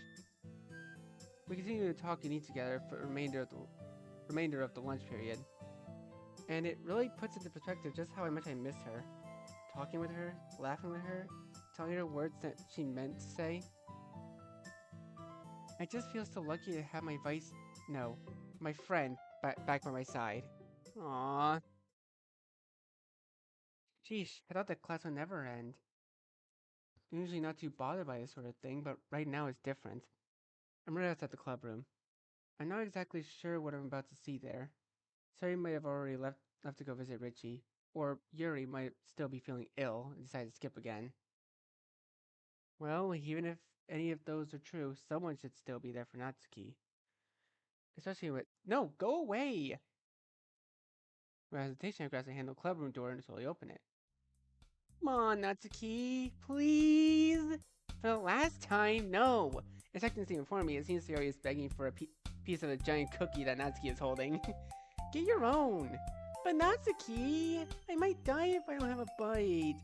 We continue to talk and eat together for the remainder of the lunch period. And it really puts into perspective just how much I miss her. Talking with her, laughing with her, telling her words that she meant to say. I just feel so lucky to have my friend back by my side. Aww. Sheesh, I thought that class would never end. I'm usually not too bothered by this sort of thing, but right now it's different. I'm right outside the club room. I'm not exactly sure what I'm about to see there. Sari might have already left to go visit Richie, or Yuri might still be feeling ill and decide to skip again. Well, even if any of those are true, someone should still be there for Natsuki. Especially with— No, go away! With hesitation, I grasp the handle club room door and slowly open it. Come on, Natsuki, please! For the last time, no! Inspecting in front of me, it seems Sayori is begging for a piece of the giant cookie that Natsuki is holding. Get your own! But Natsuki, I might die if I don't have a bite.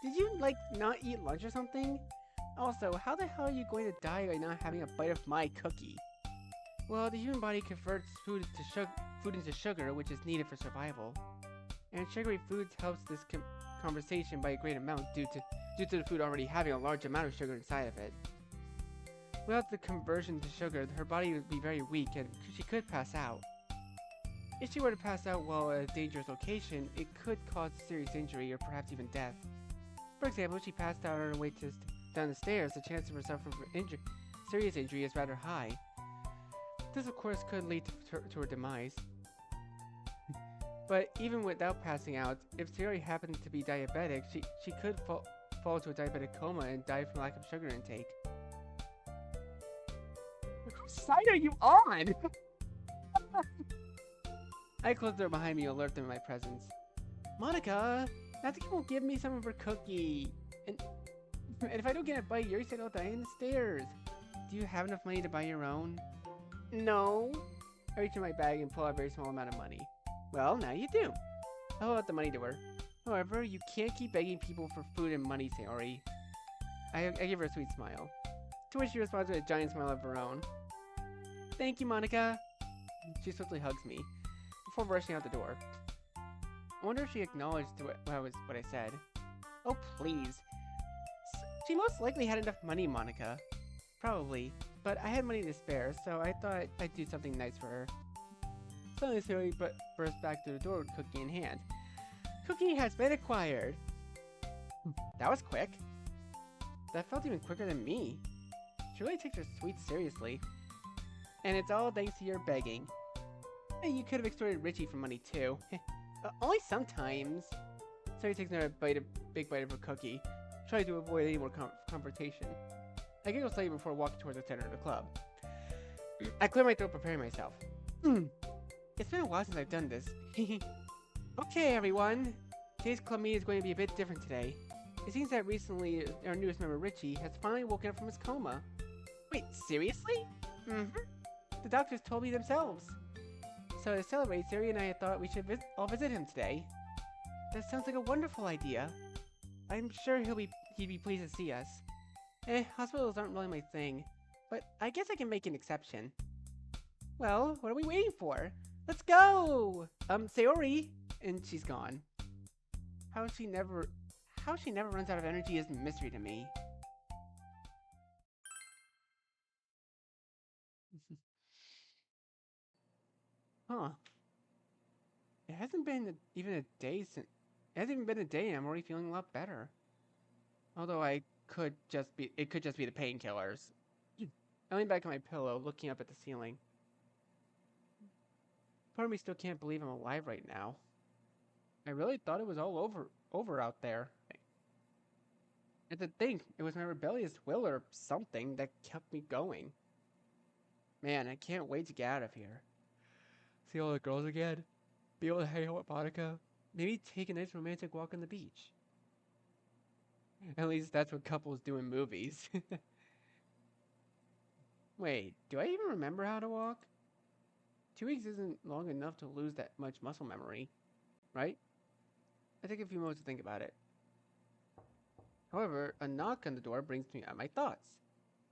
Did you, not eat lunch or something? Also, how the hell are you going to die by not having a bite of my cookie? Well, the human body converts food into sugar, which is needed for survival. And sugary foods helps this conversation by a great amount due to the food already having a large amount of sugar inside of it. Without the conversion to sugar, her body would be very weak and she could pass out. If she were to pass out while at a dangerous location, it could cause serious injury or perhaps even death. For example, if she passed out on her way down the stairs, the chance of her suffering from serious injury is rather high. This, of course, could lead to her demise. But even without passing out, if Sayori happened to be diabetic, she could fall into a diabetic coma and die from lack of sugar intake. Whose side are you on? I closed the door behind me to alert them of my presence. Monika! Natsuki won't give me some of her cookie! And if I don't get a bite, Yuri said I'll die in the stairs. Do you have enough money to buy your own? No. I reach in my bag and pull out a very small amount of money. Well, now you do. I hold out the money to her. However, you can't keep begging people for food and money, Sayori. I give her a sweet smile. To which she responds with a giant smile of her own. Thank you, Monika. She swiftly hugs me, before rushing out the door. I wonder if she acknowledged what I said. Oh, please. She most likely had enough money, Monika. Probably. But I had money to spare, so I thought I'd do something nice for her. Suddenly, Sayori burst back through the door with cookie in hand. Cookie has been acquired! That was quick. That felt even quicker than me. She really takes her sweets seriously. And it's all thanks to your begging. Hey, you could have extorted Richie for money too. Only sometimes. Sayori takes another big bite of her cookie, trying to avoid any more confrontation. I giggle slightly before walking towards the center of the club. I clear my throat, preparing myself. It's been a while since I've done this. Okay, everyone. Today's club meeting is going to be a bit different today. It seems that recently, our newest member, Richie, has finally woken up from his coma. Wait, seriously? Mm-hmm. The doctors told me themselves. So to celebrate, Sari and I thought we should all visit him today. That sounds like a wonderful idea. I'm sure he'd be pleased to see us. Hospitals aren't really my thing, but I guess I can make an exception. Well, what are we waiting for? Let's go! Sayori! And she's gone. How she never runs out of energy is a mystery to me. Huh. It hasn't been even a day since... It hasn't even been a day and I'm already feeling a lot better. Although it could just be the painkillers. I lean back on my pillow, looking up at the ceiling. Part of me still can't believe I'm alive right now. I really thought it was all over out there. And to think, it was my rebellious will or something that kept me going. Man, I can't wait to get out of here. See all the girls again. Be able to hang out with Monika. Maybe take a nice romantic walk on the beach. At least that's what couples do in movies. Wait, do I even remember how to walk? 2 weeks isn't long enough to lose that much muscle memory, right? I take a few moments to think about it. However, a knock on the door brings me out my thoughts.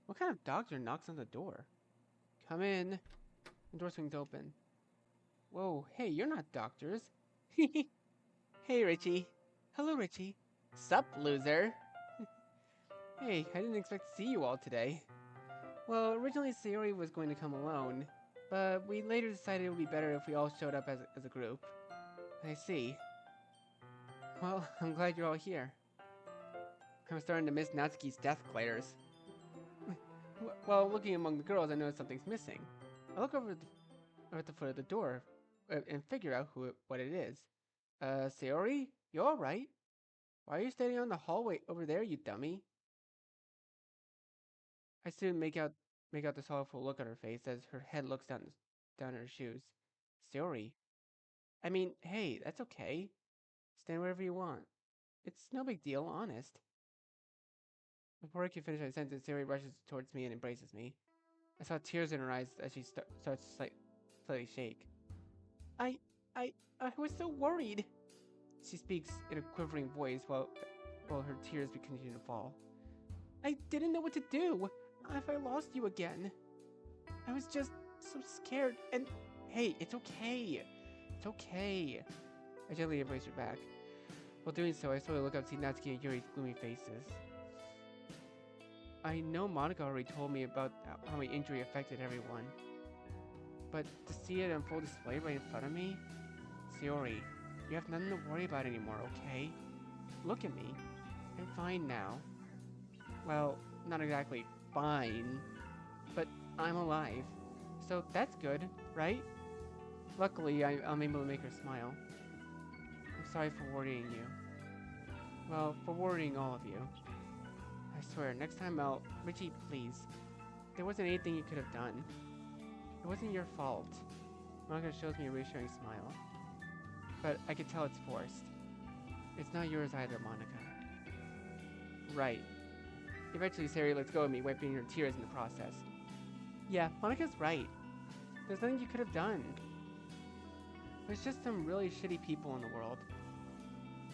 What kind of doctor knocks on the door? Come in. The door swings open. Whoa, hey, you're not doctors. Hey, Richie. Hello, Richie. Sup, loser? Hey, I didn't expect to see you all today. Well, originally Sayori was going to come alone, but we later decided it would be better if we all showed up as a group. I see. Well, I'm glad you're all here. I'm starting to miss Natsuki's death glares. Well, looking among the girls, I noticed something's missing. I look over at the foot of the door and figure out what it is. Sayori? You alright? Why are you standing on the hallway over there, you dummy? I soon make out the sorrowful look on her face as her head looks down at her shoes. Sayori. I mean, hey, that's okay. Stand wherever you want. It's no big deal, honest. Before I can finish my sentence, Sayori rushes towards me and embraces me. I saw tears in her eyes as she starts to slightly shake. I was so worried. She speaks in a quivering voice while her tears continue to fall. I didn't know what to do. If I lost you again. I was just so scared. And hey, it's okay. It's okay. I gently embrace her back. While doing so, I slowly look up to see Natsuki and Yuri's gloomy faces. I know Monika already told me about how my injury affected everyone. But to see it on full display right in front of me? Sayori, you have nothing to worry about anymore, okay? Look at me. I'm fine now. Well, not exactly fine, but I'm alive. So that's good, right? Luckily, I'm able to make her smile. I'm sorry for worrying you. Well, for worrying all of you. I swear, next time Richie, please. There wasn't anything you could have done. It wasn't your fault. Monika shows me a reassuring smile. But I can tell it's forced. It's not yours either, Monika. Right. Eventually, Sayori lets go of me, wiping her tears in the process. Yeah, Monika's right. There's nothing you could have done. There's just some really shitty people in the world.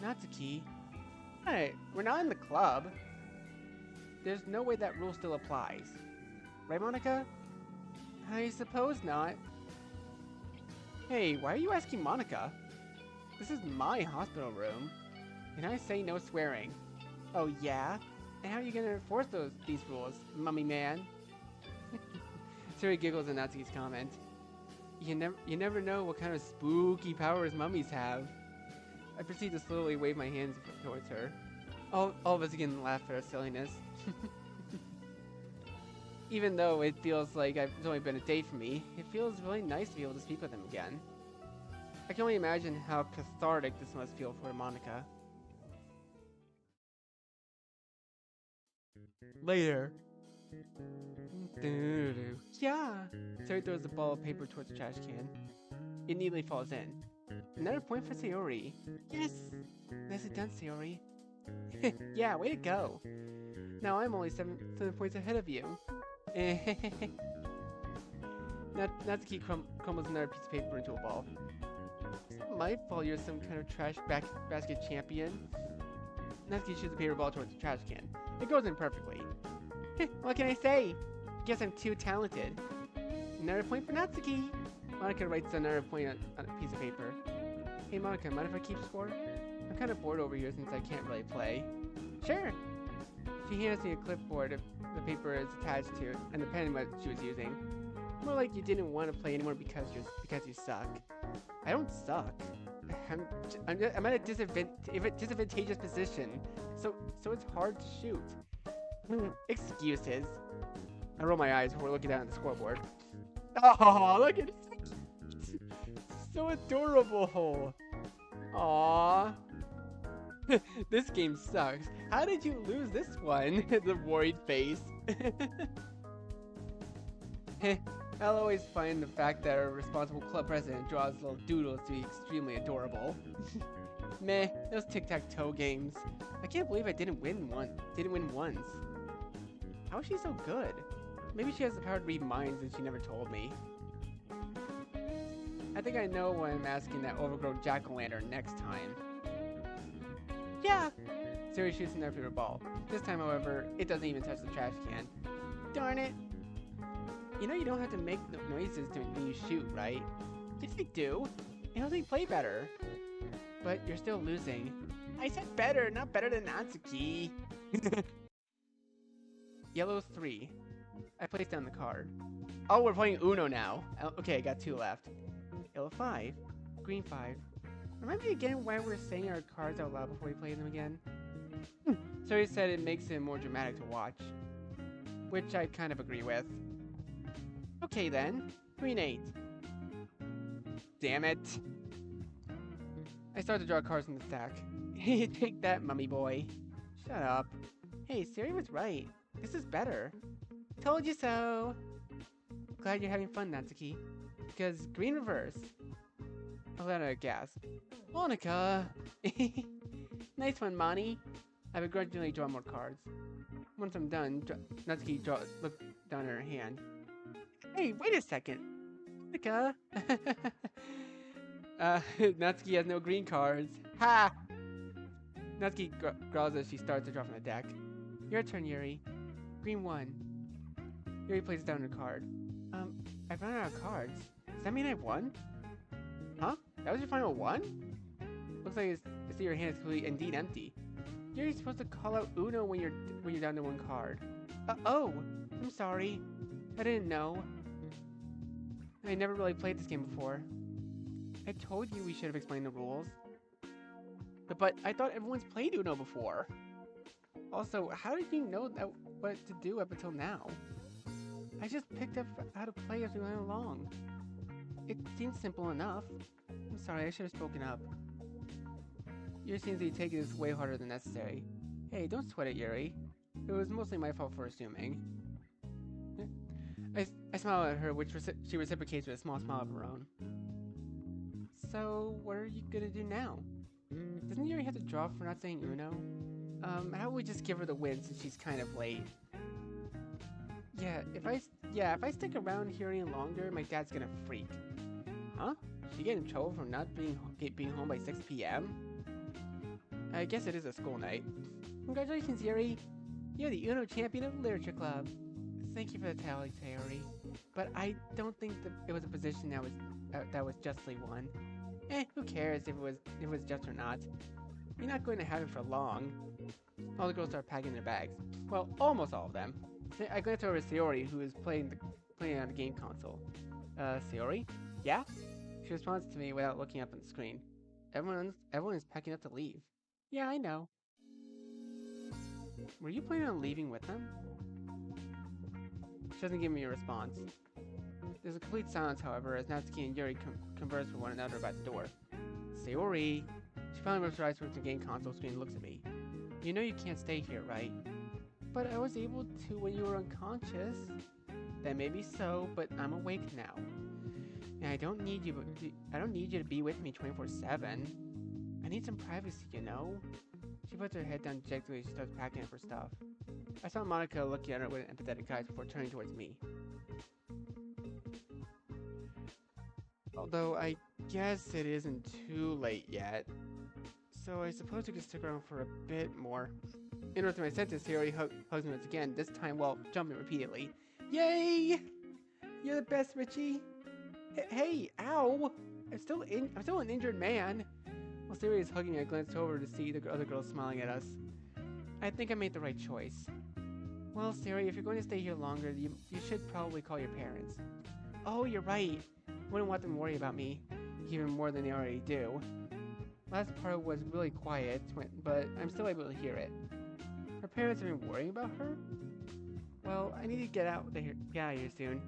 Natsuki. Hey, we're not in the club. There's no way that rule still applies. Right, Monika? I suppose not. Hey, why are you asking Monika? This is my hospital room. And I say no swearing. Oh yeah? And how are you gonna enforce these rules, mummy man? Sayori giggles at Natsuki's comment. You never know what kind of spooky powers mummies have. I proceed to slowly wave my hands towards her. All of us again laugh at our silliness. Even though it feels like it's only been a day for me, it feels really nice to be able to speak with him again. I can only imagine how cathartic this must feel for Monika. Later. Yeah. Sayori throws the ball of paper towards the trash can. It neatly falls in. Another point for Sayori. Yes! Nicely done, Sayori. Yeah, way to go. Now I'm only 7 points ahead of you. Natsuki crumbles another piece of paper into a ball. It's not my fault you're some kind of trash basket champion. Natsuki shoots the paper ball towards the trash can. It goes in perfectly. What can I say? Guess I'm too talented. Another point for Natsuki. Monika writes another point on a piece of paper. Hey Monika, mind if I keep score? I'm kind of bored over here since I can't really play. Sure. She hands me a clipboard the paper is attached to and the pen what she was using. More like you didn't want to play anymore because you suck. I don't suck. I'm at a disadvantageous position, so it's hard to shoot. Excuses. I roll my eyes before looking down at the scoreboard. Oh, look at it. So adorable. Aww. This game sucks. How did you lose this one? The worried face. I'll always find the fact that our responsible club president draws little doodles to be extremely adorable. Meh, those tic-tac-toe games. I can't believe I didn't win once. How is she so good? Maybe she has the power to read minds and she never told me. I think I know why I'm asking that overgrown jack-o'-lantern next time. Yeah! Siri shoots another paper ball. This time, however, it doesn't even touch the trash can. Darn it! You know you don't have to make noises when you shoot, right? Yes, I do. It helps me play better. But you're still losing. I said better, not better than Natsuki. Yellow 3. I placed down the card. Oh, we're playing Uno now. Okay, I got 2 left. Yellow 5. Green 5. Remind me again why we're saying our cards out loud before we play them again? So he said it makes it more dramatic to watch. Which I kind of agree with. Okay then. Green 8. Damn it. I start to draw cards from the stack. Take that, mummy boy. Shut up. Hey, Siri was right. This is better. Told you so. Glad you're having fun, Natsuki. Because green reverse. I let out a gasp. Monika! Nice one, Moni. I begrudgingly draw more cards. Once I'm done, Natsuki looked down at her hand. Hey, wait a second. Monika! Natsuki has no green cards. Ha! Natsuki growls as she starts to draw from the deck. Your turn, Yuri. Green 1. Yuri places down her card. I've run out of cards. Does that mean I've won? Huh? That was your final one? Looks like I see your hand is completely indeed empty. Yuri's supposed to call out Uno when you're down to 1 card. Oh! I'm sorry. I didn't know. I never really played this game before. I told you we should have explained the rules. But I thought everyone's played Uno before. Also, how did you know what to do up until now? I just picked up how to play as we went along. It seems simple enough. I'm sorry, I should have spoken up. Yuri seems to be taking this way harder than necessary. Hey, don't sweat it, Yuri. It was mostly my fault for assuming. I smile at her, which she reciprocates with a small smile of her own. So, what are you gonna do now? Doesn't Yuri have to draw for not saying Uno? How about we just give her the win since she's kind of late? Yeah, if I stick around here any longer, my dad's gonna freak. Huh? She get in trouble for not being home by 6 p.m.? I guess it is a school night. Congratulations, Yuri! You're the Uno champion of Literature Club. Thank you for the tally, Yuri. But I don't think that it was a position that was justly won. Who cares if it was just or not? You're not going to have it for long. All the girls start packing their bags. Well, almost all of them. I glance over at Sayori, who is playing on the game console. Sayori? Yeah? She responds to me without looking up on the screen. Everyone is packing up to leave. Yeah, I know. Were you planning on leaving with them? She doesn't give me a response. There's a complete silence, however, as Natsuki and Yuri converse with one another about the door. Sayori! She finally moves her eyes towards the game console screen and looks at me. You know you can't stay here, right? But I was able to when you were unconscious. That may be so, but I'm awake now. And I don't need you to be with me 24/7. I need some privacy, you know? She puts her head down dejectedly as she starts packing up her stuff. I saw Monika looking at her with empathetic eyes before turning towards me. Although I guess it isn't too late yet. So I suppose we could stick around for a bit more. Interrupting my sentence, Harry hugs me once again, this time while jumping repeatedly. Yay! You're the best, Richie! Hey, ow! I'm still an injured man. While Siri is hugging me, I glanced over to see the other girls smiling at us. I think I made the right choice. Well, Siri, if you're going to stay here longer, you should probably call your parents. Oh, you're right. Wouldn't want them to worry about me, even more than they already do. Last part was really quiet, but I'm still able to hear it. Her parents have been worrying about her? Well, I need to get out of here soon.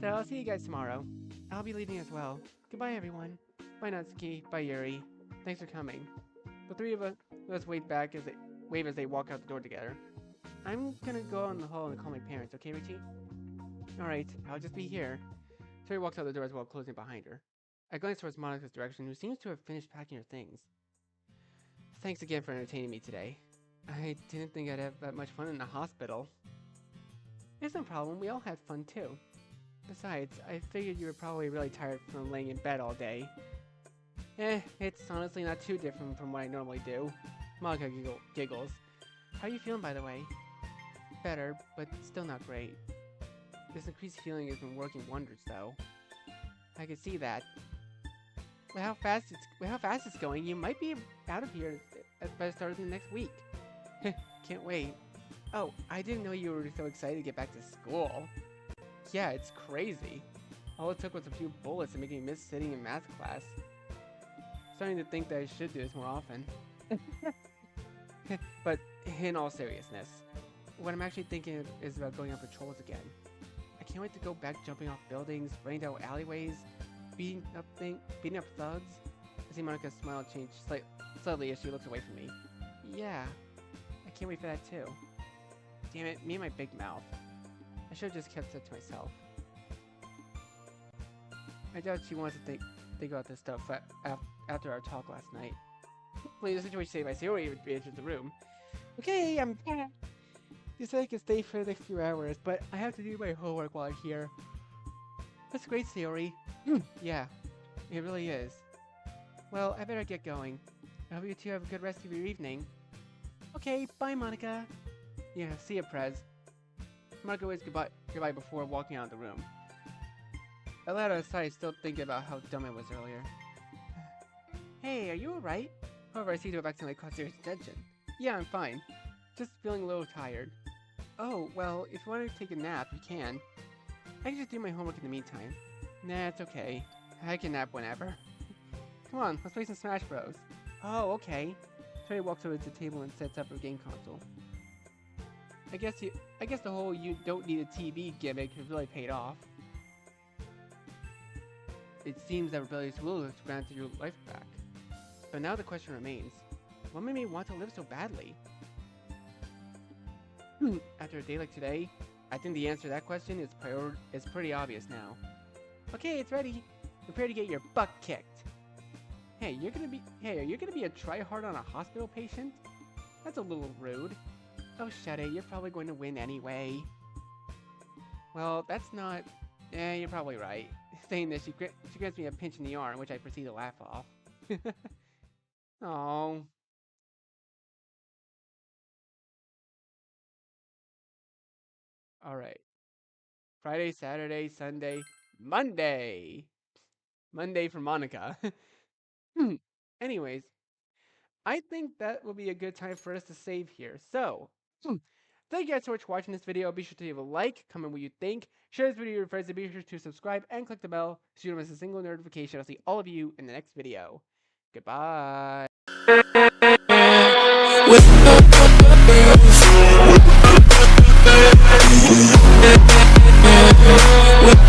So I'll see you guys tomorrow. I'll be leaving as well. Goodbye, everyone. Bye, Natsuki. Bye, Yuri. Thanks for coming. The three of us wave as they walk out the door together. I'm gonna go out in the hall and call my parents, okay, Richie? Alright, I'll just be here. Sherry walks out the door as well, closing behind her. I glance towards Monika's direction, who seems to have finished packing her things. Thanks again for entertaining me today. I didn't think I'd have that much fun in the hospital. It's no problem, we all had fun too. Besides, I figured you were probably really tired from laying in bed all day. It's honestly not too different from what I normally do. Monika giggles. How are you feeling, by the way? Better, but still not great. This increased healing has been working wonders, though. I can see that. With how fast it's going, you might be out of here by the start of the next week. Can't wait. Oh, I didn't know you were so excited to get back to school. Yeah, it's crazy. All it took was a few bullets to make me miss sitting in math class. Starting to think that I should do this more often. But in all seriousness, what I'm actually thinking is about going on patrols again. I can't wait to go back jumping off buildings, running down alleyways, beating up thugs. I see Monika's smile change slightly as she looks away from me. Yeah, I can't wait for that too. Damn it, me and my big mouth. I should have just kept that to myself. I doubt she wants to think about this stuff after our talk last night. Hopefully the situation saved by Sayori re-enters the room. Okay, I'm back. You said I could stay for the next few hours, but I have to do my homework while I'm here. That's great, Sayori. Yeah, it really is. Well, I better get going. I hope you two have a good rest of your evening. Okay, bye, Monika. Yeah, see ya, Prez. Monika waves goodbye before walking out of the room. I let her aside, still thinking about how dumb I was earlier. Hey, are you alright? However, I see to go back to my cause serious attention. Yeah, I'm fine. Just feeling a little tired. Oh, well, if you want to take a nap, you can. I can just do my homework in the meantime. Nah, it's okay. I can nap whenever. Come on, let's play some Smash Bros. Oh, okay. Trey walks over to the table and sets up her game console. I guess the whole you don't need a TV gimmick has really paid off. It seems that rebellious will has granted your life back. But now the question remains, what made me want to live so badly? After a day like today, I think the answer to that question is pretty obvious now. Okay, it's ready. Prepare to get your butt kicked. Hey, are you gonna be a tryhard on a hospital patient? That's a little rude. Oh, shut it, you're probably going to win anyway. Well, that's not... you're probably right. Saying this, she grants me a pinch in the arm, which I proceed to laugh off. Oh. Alright. Friday, Saturday, Sunday, Monday! Monday for Monika. Anyways, I think that will be a good time for us to save here. So, thank you guys so much for watching this video. Be sure to leave a like, comment what you think, share this video with your friends, and be sure to subscribe and click the bell so you don't miss a single notification. I'll see all of you in the next video. Goodbye. With